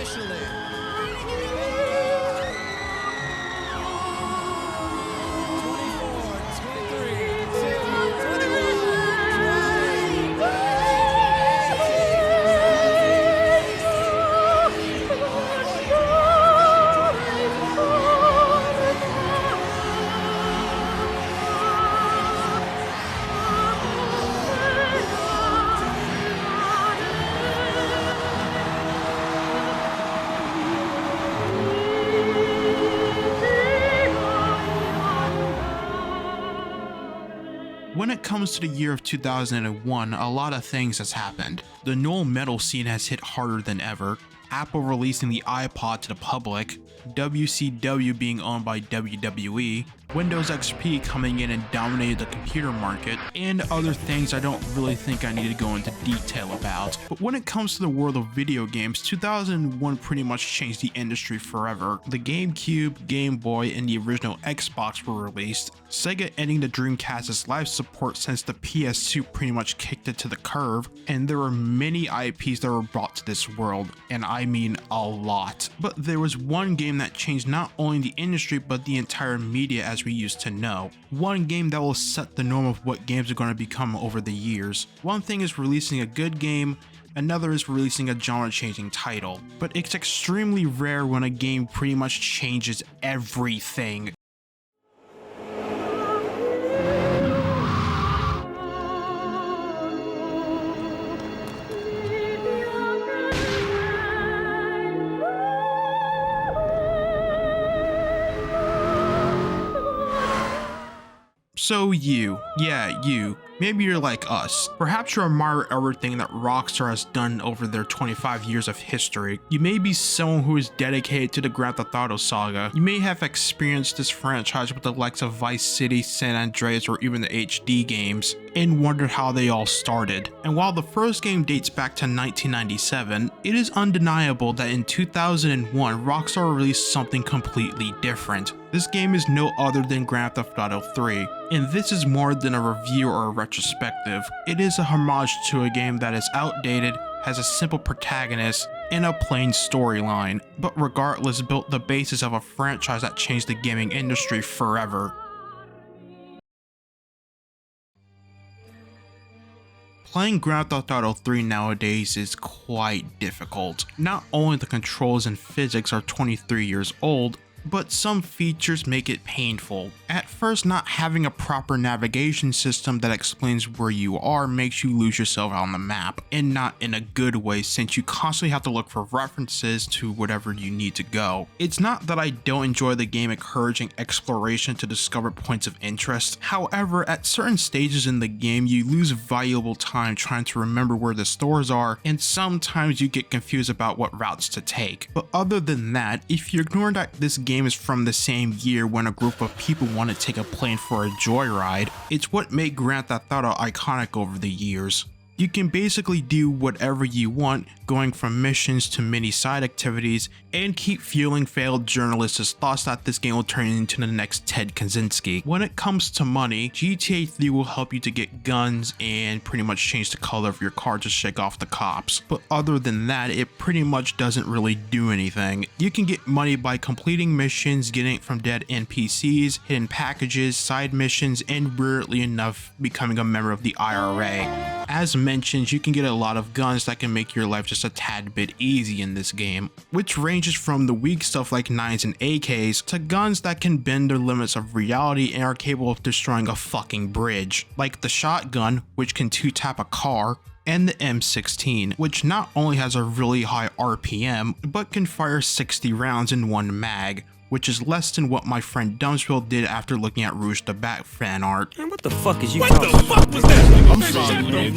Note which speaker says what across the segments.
Speaker 1: officially. 24, 23, 2, 1.
Speaker 2: When it comes to the year of 2001, a lot of things has happened. The no metal scene has hit harder than ever, Apple releasing the iPod to the public, WCW being owned by WWE, Windows XP coming in and dominated the computer market, and other things I don't really think I need to go into detail about. But when it comes to the world of video games, 2001 pretty much changed the industry forever. The GameCube, Game Boy, and the original Xbox were released, Sega ending the Dreamcast's live support since the PS2 pretty much kicked it to the curb, and there were many IPs that were brought to this world, and I mean a lot. But there was one game that changed not only the industry but the entire media as we used to know. One game that will set the norm of what games are going to become over the years. One thing is releasing a good game, another is releasing a genre-changing title. But it's extremely rare when a game pretty much changes everything. So you, maybe you're like us. Perhaps you admire everything that Rockstar has done over their 25 years of history. You may be someone who is dedicated to the Grand Theft Auto saga. You may have experienced this franchise with the likes of Vice City, San Andreas, or even the HD games, and wondered how they all started. And while the first game dates back to 1997, it is undeniable that in 2001, Rockstar released something completely different. This game is no other than Grand Theft Auto 3, and this is more than a review or a retrospective. It is a homage to a game that is outdated, has a simple protagonist, and a plain storyline, but regardless built the basis of a franchise that changed the gaming industry forever. Playing Grand Theft Auto 3 nowadays is quite difficult. Not only the controls and physics are 23 years old, but some features make it painful. At first, not having a proper navigation system that explains where you are makes you lose yourself on the map, and not in a good way since you constantly have to look for references to whatever you need to go. It's not that I don't enjoy the game encouraging exploration to discover points of interest, however, at certain stages in the game you lose valuable time trying to remember where the stores are, and sometimes you get confused about what routes to take. But other than that, if you ignore that this game is from the same year when a group of people want to take a plane for a joyride, it's what made Grand Theft Auto iconic over the years. You can basically do whatever you want, going from missions to mini side activities, and keep fueling failed journalists' thoughts that this game will turn into the next Ted Kaczynski. When it comes to money, GTA 3 will help you to get guns and pretty much change the color of your car to shake off the cops. But other than that, it pretty much doesn't really do anything. You can get money by completing missions, getting it from dead NPCs, hidden packages, side missions, and weirdly enough, becoming a member of the IRA. As mentioned, you can get a lot of guns that can make your life just a tad bit easy in this game, which ranges from the weak stuff like 9s and AKs to guns that can bend the limits of reality and are capable of destroying a fucking bridge, like the shotgun, which can 2-tap a car, and the M16, which not only has a really high RPM, but can fire 60 rounds in one mag, which is less than what my friend Dumpsville did after looking at Rouge the Bat fan art.
Speaker 3: Man, what the fuck is you
Speaker 4: What the fuck was that?
Speaker 2: I'm sorry.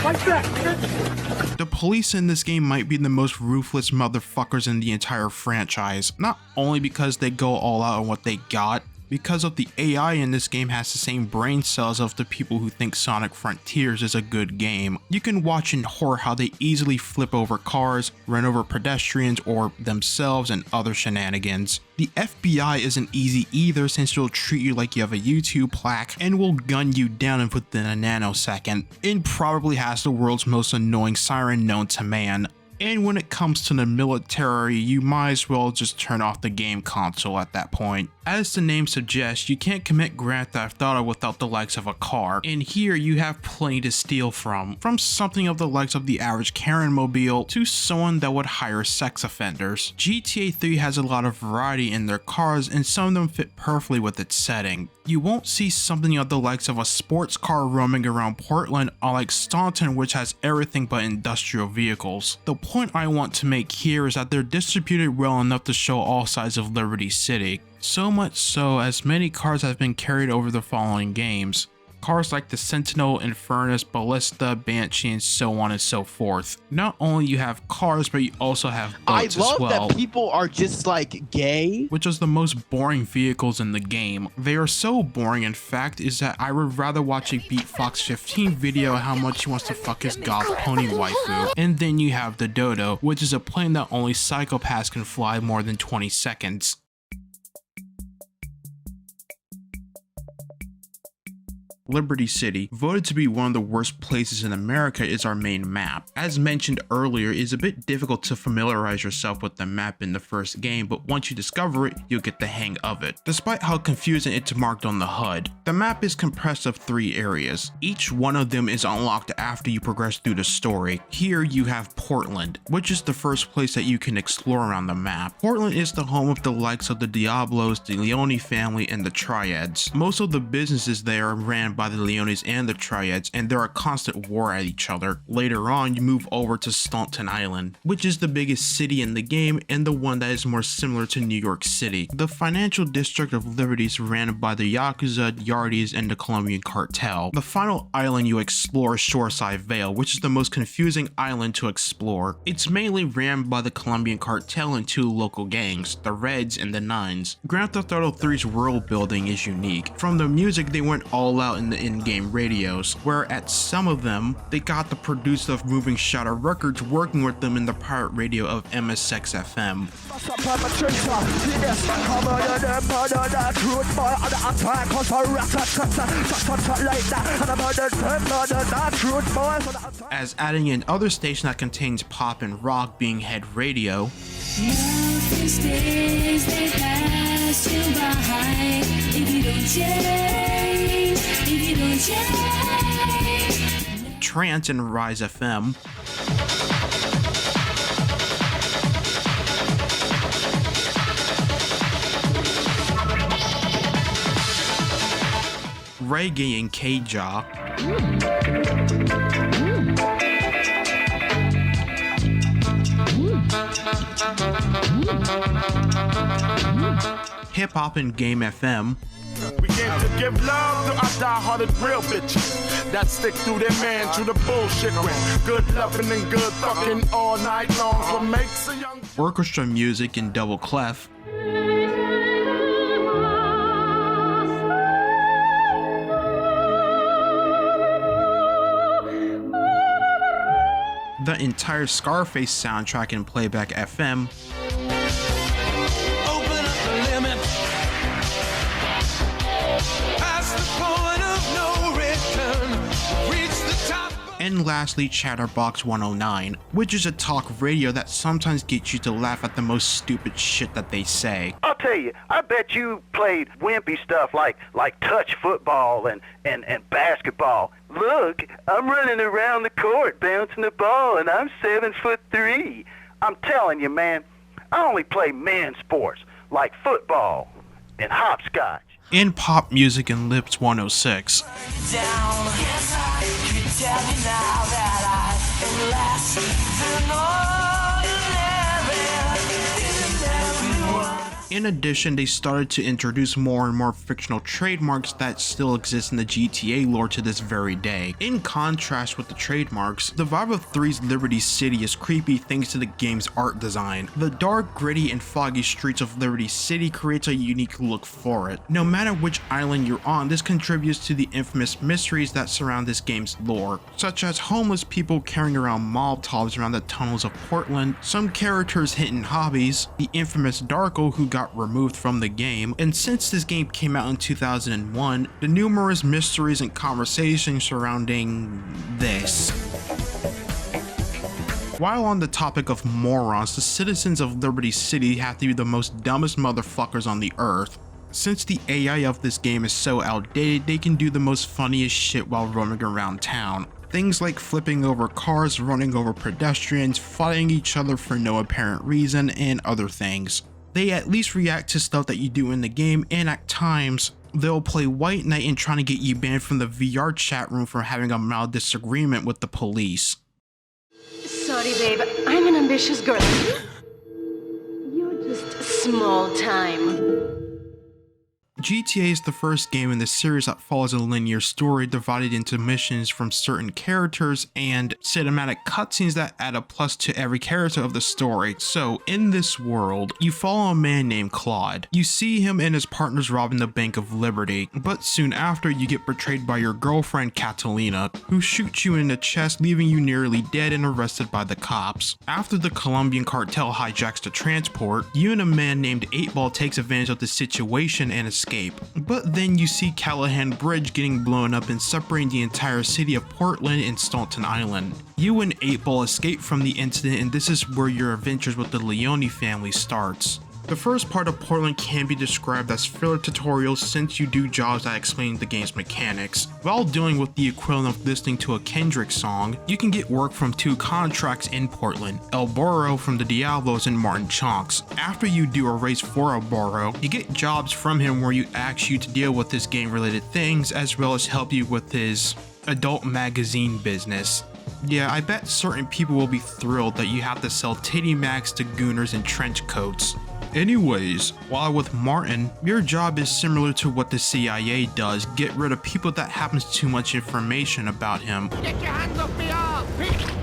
Speaker 4: What's that?
Speaker 2: The police in this game might be the most ruthless motherfuckers in the entire franchise, not only because they go all out on what they got, because of the AI in this game has the same brain cells of the people who think Sonic Frontiers is a good game. You can watch in horror how they easily flip over cars, run over pedestrians or themselves, and other shenanigans. The FBI isn't easy either since it'll treat you like you have a YouTube plaque and will gun you down within a nanosecond. It probably has the world's most annoying siren known to man. And when it comes to the military, you might as well just turn off the game console at that point. As the name suggests, you can't commit Grand Theft Auto without the likes of a car, and here you have plenty to steal from something of the likes of the average Karen mobile to someone that would hire sex offenders. GTA 3 has a lot of variety in their cars, and some of them fit perfectly with its setting. You won't see something of the likes of a sports car roaming around Portland, unlike Staunton, which has everything but industrial vehicles. The point I want to make here is that they're distributed well enough to show all sides of Liberty City. So much so as many cars have been carried over the following games. Cars like the Sentinel, Infernus, Ballista, Banshee, and so on and so forth. Not only you have cars, but you also have boats as well.
Speaker 3: I love that people are just like gay.
Speaker 2: Which is the most boring vehicles in the game. They are so boring, in fact, is that I would rather watch a Beat Fox 15 video how much he wants to fuck his goth pony waifu. And then you have the Dodo, which is a plane that only psychopaths can fly more than 20 seconds. Liberty City, voted to be one of the worst places in America, is our main map. As mentioned earlier, it is a bit difficult to familiarize yourself with the map in the first game, but once you discover it, you'll get the hang of it. Despite how confusing it's marked on the HUD, the map is compressed of 3 areas. Each one of them is unlocked after you progress through the story. Here you have Portland, which is the first place that you can explore around the map. Portland is the home of the likes of the Diablos, the Leone family, and the Triads. Most of the businesses there are ran by the Leones and the Triads, and they're a constant war at each other. Later on, you move over to Staunton Island, which is the biggest city in the game and the one that is more similar to New York City. The financial district of Liberty is ran by the Yakuza, Yardies, and the Colombian cartel. The final island you explore is Shoreside Vale, which is the most confusing island to explore. It's mainly ran by the Colombian cartel and 2 local gangs, the Reds and the Nines. Grand Theft Auto 3's world building is unique. From the music, they went all out in the in-game radios, where at some of them, they got the producer of Moving Shadow Records working with them in the pirate radio of MSX FM. As adding in other station that contains pop and rock being head radio. Trance and Rise FM. Reggae and K-Jaw. Hip Hop and Game FM.
Speaker 5: We came to give love to our die-hearted real bitches that stick through their man through the bullshit with good loving and good fucking all night long. What makes a young
Speaker 2: Orchestra music in Double Clef. The entire Scarface soundtrack in Playback FM.
Speaker 6: Open up the limit. Past the point of no return. Reach the top.
Speaker 2: And lastly, Chatterbox 109, which is a talk radio that sometimes gets you to laugh at the most stupid shit that they say.
Speaker 7: I'll tell you, I bet you played wimpy stuff like touch football and basketball. Look, I'm running around the court bouncing the ball and I'm 7'3". I'm telling you, man, I only play men's sports like football and hopscotch.
Speaker 2: In pop music and Lips 106.
Speaker 6: Down. Yes, I could tell you now that I am less than ordinary.
Speaker 2: In addition, they started to introduce more and more fictional trademarks that still exist in the GTA lore to this very day. In contrast with the trademarks, the vibe of 3's Liberty City is creepy thanks to the game's art design. The dark, gritty, and foggy streets of Liberty City creates a unique look for it. No matter which island you're on, this contributes to the infamous mysteries that surround this game's lore, such as homeless people carrying around Molotovs around the tunnels of Portland, some characters' hidden hobbies, the infamous Darko who got removed from the game, and since this game came out in 2001, the numerous mysteries and conversations surrounding this. While on the topic of morons, the citizens of Liberty City have to be the most dumbest motherfuckers on the earth. Since the AI of this game is so outdated, they can do the most funniest shit while roaming around town. Things like flipping over cars, running over pedestrians, fighting each other for no apparent reason, and other things. They at least react to stuff that you do in the game, and at times, they'll play White Knight and trying to get you banned from the VR chat room for having a mild disagreement with the police.
Speaker 1: Sorry, babe. I'm an ambitious girl. You're just small time.
Speaker 2: GTA is the first game in the series that follows a linear story divided into missions from certain characters and cinematic cutscenes that add a plus to every character of the story. So in this world, you follow a man named Claude. You see him and his partners robbing the Bank of Liberty, but soon after you get betrayed by your girlfriend Catalina, who shoots you in the chest, leaving you nearly dead and arrested by the cops. After the Colombian cartel hijacks the transport, you and a man named 8-Ball takes advantage of the situation and escape. But then you see Callahan Bridge getting blown up and separating the entire city of Portland and Staunton Island. You and 8-Ball escape from the incident, and this is where your adventures with the Leone family starts. The first part of Portland can be described as filler tutorials since you do jobs that explain the game's mechanics. While dealing with the equivalent of listening to a Kendrick song, you can get work from 2 contracts in Portland, El Burro from the Diablos and Martin Chonks. After you do a race for El Burro, you get jobs from him where you ask you to deal with his game related things as well as help you with his adult magazine business. Yeah, I bet certain people will be thrilled that you have to sell titty mags to gooners in trench coats. Anyways, while with Martin, your job is similar to what the CIA does, get rid of people that have too much information about him.
Speaker 4: Get your hands off me arm!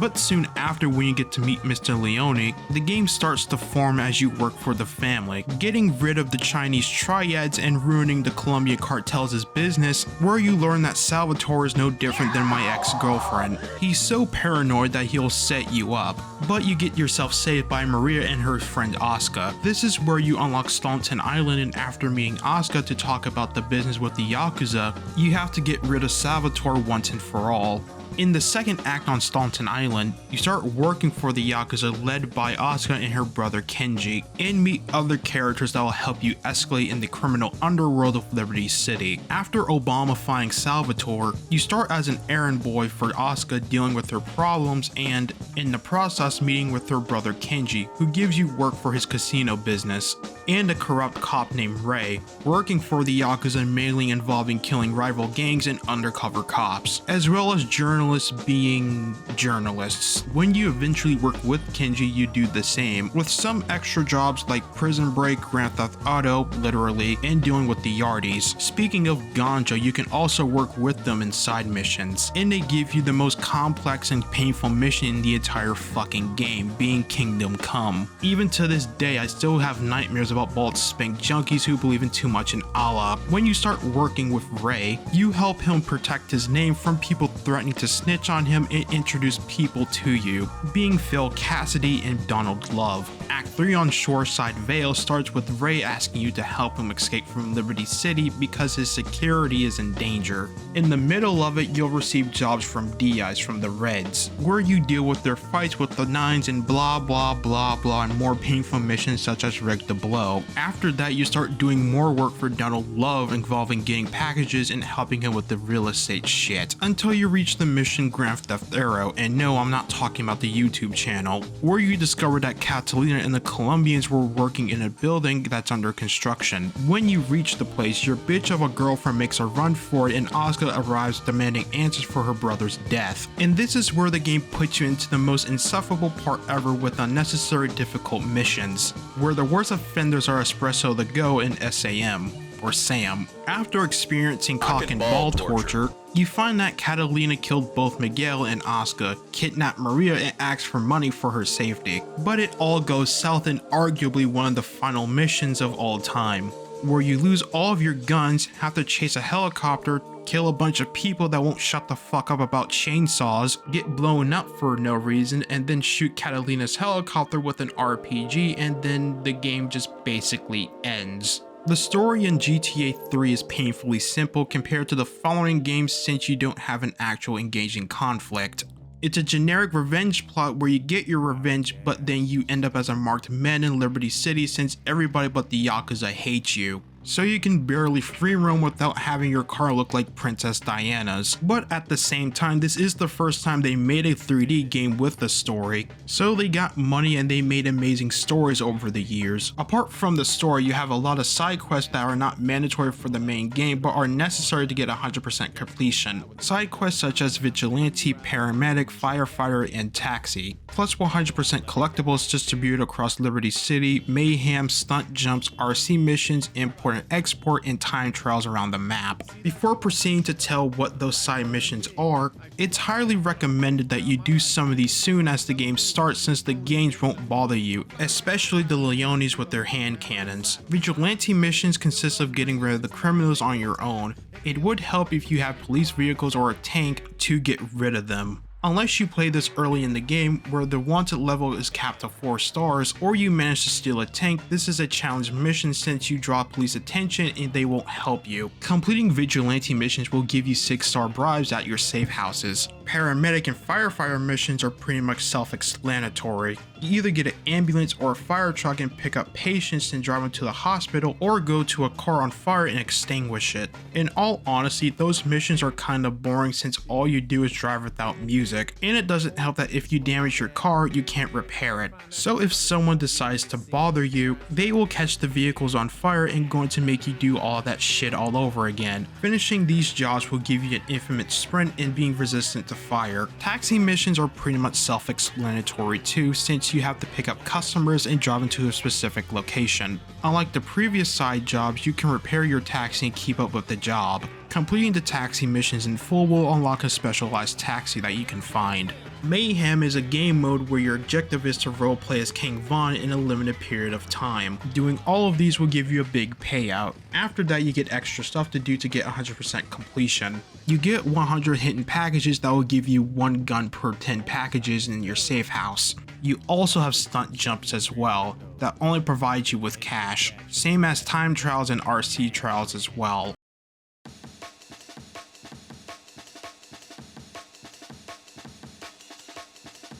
Speaker 2: But soon after, when you get to meet Mr. Leone, the game starts to form as you work for the family, getting rid of the Chinese triads and ruining the Colombian cartel's business, where you learn that Salvatore is no different than my ex-girlfriend. He's so paranoid that he'll set you up, but you get yourself saved by Maria and her friend Oscar. This is where you unlock Staunton Island, and after meeting Oscar to talk about the business with the Yakuza, you have to get rid of Salvatore once and for all. In the second act on Staunton Island, you start working for the Yakuza led by Asuka and her brother Kenji, and meet other characters that will help you escalate in the criminal underworld of Liberty City. After Obama-fying Salvatore, you start as an errand boy for Asuka dealing with her problems and, in the process, meeting with her brother Kenji, who gives you work for his casino business, and a corrupt cop named Ray, working for the Yakuza mainly involving killing rival gangs and undercover cops, as well as journalists being journalists. When you eventually work with Kenji, you do the same, with some extra jobs like Prison Break, Grand Theft Auto, literally, and dealing with the Yardies. Speaking of ganja, you can also work with them in side missions, and they give you the most complex and painful mission in the entire fucking game, being Kingdom Come. Even to this day, I still have nightmares about bald spank junkies who believe in too much in Allah. When you start working with Ray, you help him protect his name from people threatening to snitch on him and introduce people to you, being Phil Cassidy and Donald Love. Act 3 on Shoreside Vale starts with Ray asking you to help him escape from Liberty City because his security is in danger. In the middle of it, you'll receive jobs from Diaz from the Reds, where you deal with their fights with the Nines and blah blah blah blah and more painful missions such as Rig the Blow. After that, you start doing more work for Donald Love involving getting packages and helping him with the real estate shit, until you reach the mission Grand Theft Auto, and no, I'm not talking about the YouTube channel, where you discover that Catalina and the Colombians were working in a building that's under construction. When you reach the place, your bitch of a girlfriend makes a run for it and Oscar arrives demanding answers for her brother's death. And this is where the game puts you into the most insufferable part ever with unnecessary difficult missions, where the worst offenders are Espresso the Go and SAM. Or Sam. After experiencing cock and ball torture, you find that Catalina killed both Miguel and Oscar, kidnapped Maria and asked for money for her safety. But it all goes south in arguably one of the final missions of all time, where you lose all of your guns, have to chase a helicopter, kill a bunch of people that won't shut the fuck up about chainsaws, get blown up for no reason, and then shoot Catalina's helicopter with an RPG, and then the game just basically ends. The story in GTA 3 is painfully simple compared to the following games since you don't have an actual engaging conflict. It's a generic revenge plot where you get your revenge, but then you end up as a marked man in Liberty City since everybody but the Yakuza hates you. So you can barely free roam without having your car look like Princess Diana's. But at the same time, this is the first time they made a 3D game with a story. So they got money and they made amazing stories over the years. Apart from the story, you have a lot of side quests that are not mandatory for the main game but are necessary to get 100% completion. Side quests such as Vigilante, Paramedic, Firefighter, and Taxi. Plus 100% collectibles distributed across Liberty City, Mayhem, Stunt Jumps, RC missions, import and export, and time trials around the map. Before proceeding to tell what those side missions are, it's highly recommended that you do some of these soon as the game starts since the games won't bother you, especially the Leones with their hand cannons. Vigilante missions consist of getting rid of the criminals on your own. It would help if you have police vehicles or a tank to get rid of them. Unless you play this early in the game where the wanted level is capped to 4 stars or you manage to steal a tank, this is a challenge mission since you draw police attention and they won't help you. Completing vigilante missions will give you 6-star bribes at your safe houses. Paramedic and firefighter missions are pretty much self-explanatory. You either get an ambulance or a fire truck and pick up patients and drive them to the hospital, or go to a car on fire and extinguish it. In all honesty, those missions are kinda boring since all you do is drive without music, and it doesn't help that if you damage your car, you can't repair it. So if someone decides to bother you, they will catch the vehicles on fire and going to make you do all that shit all over again. Finishing these jobs will give you an infinite sprint and being resistant to fire. Taxi missions are pretty much self-explanatory too, since you have to pick up customers and drive them to a specific location. Unlike the previous side jobs, you can repair your taxi and keep up with the job. Completing the taxi missions in full will unlock a specialized taxi that you can find. Mayhem is a game mode where your objective is to roleplay as King Von in a limited period of time. Doing all of these will give you a big payout. After that, you get extra stuff to do to get 100% completion. You get 100 hidden packages that will give you 1 gun per 10 packages in your safe house. You also have stunt jumps as well, that only provide you with cash, same as time trials and RC trials as well.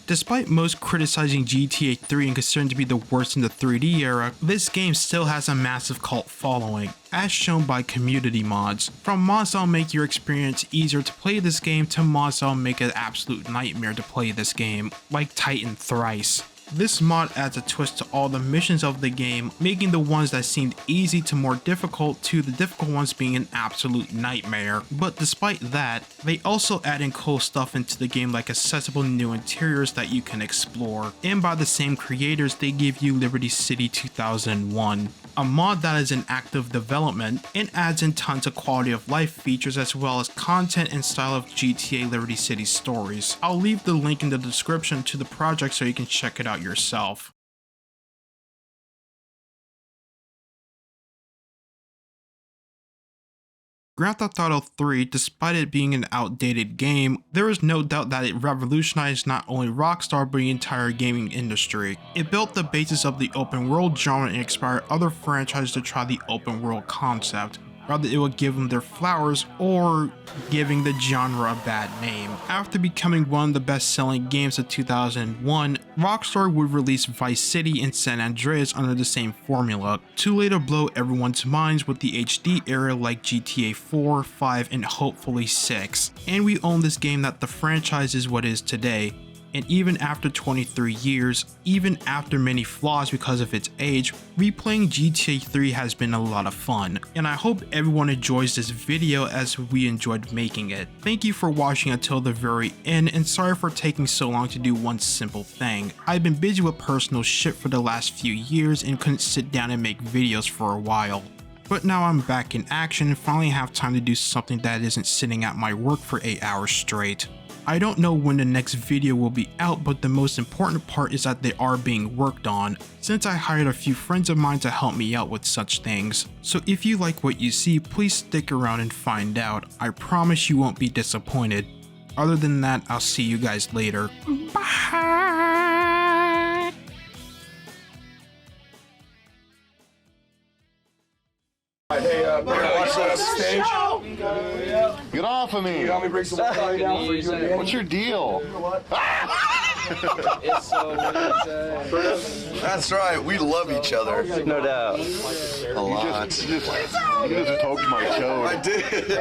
Speaker 2: Despite most criticizing GTA 3 and considered to be the worst in the 3D era, this game still has a massive cult following, as shown by community mods. From mods that'll make your experience easier to play this game to mods that'll make it an absolute nightmare to play this game, like Titan Thrice. This mod adds a twist to all the missions of the game, making the ones that seemed easy to more difficult to the difficult ones being an absolute nightmare. But despite that, they also add in cool stuff into the game like accessible new interiors that you can explore. And by the same creators, they give you Liberty City 2001. A mod that is in active development and adds in tons of quality of life features as well as content and style of GTA Liberty City stories. I'll leave the link in the description to the project so you can check it out yourself. Grand Theft Auto 3, despite it being an outdated game, there is no doubt that it revolutionized not only Rockstar but the entire gaming industry. It built the basis of the open world genre and inspired other franchises to try the open world concept. Rather, it would give them their flowers or giving the genre a bad name. After becoming one of the best-selling games of 2001, Rockstar would release Vice City and San Andreas under the same formula, to later blow everyone's minds with the HD era like GTA 4, 5, and hopefully 6. And we own this game that the franchise is what it is today. And even after 23 years, even after many flaws because of its age, replaying GTA 3 has been a lot of fun, and I hope everyone enjoys this video as we enjoyed making it. Thank you for watching until the very end, and sorry for taking so long to do one simple thing. I've been busy with personal shit for the last few years and couldn't sit down and make videos for a while. But now I'm back in action and finally have time to do something that isn't sitting at my work for 8 hours straight. I don't know when the next video will be out, but the most important part is that they are being worked on, since I hired a few friends of mine to help me out with such things. So if you like what you see, please stick around and find out. I promise you won't be disappointed. Other than that, I'll see you guys later. Bye!
Speaker 8: Hey, watch that stage. You Get off of me.
Speaker 9: You want me to bring some water down for you again?
Speaker 8: What's your deal?
Speaker 9: It's so
Speaker 8: That's right. We love each other.
Speaker 9: no doubt.
Speaker 8: A lot. You just poked my toe. I did.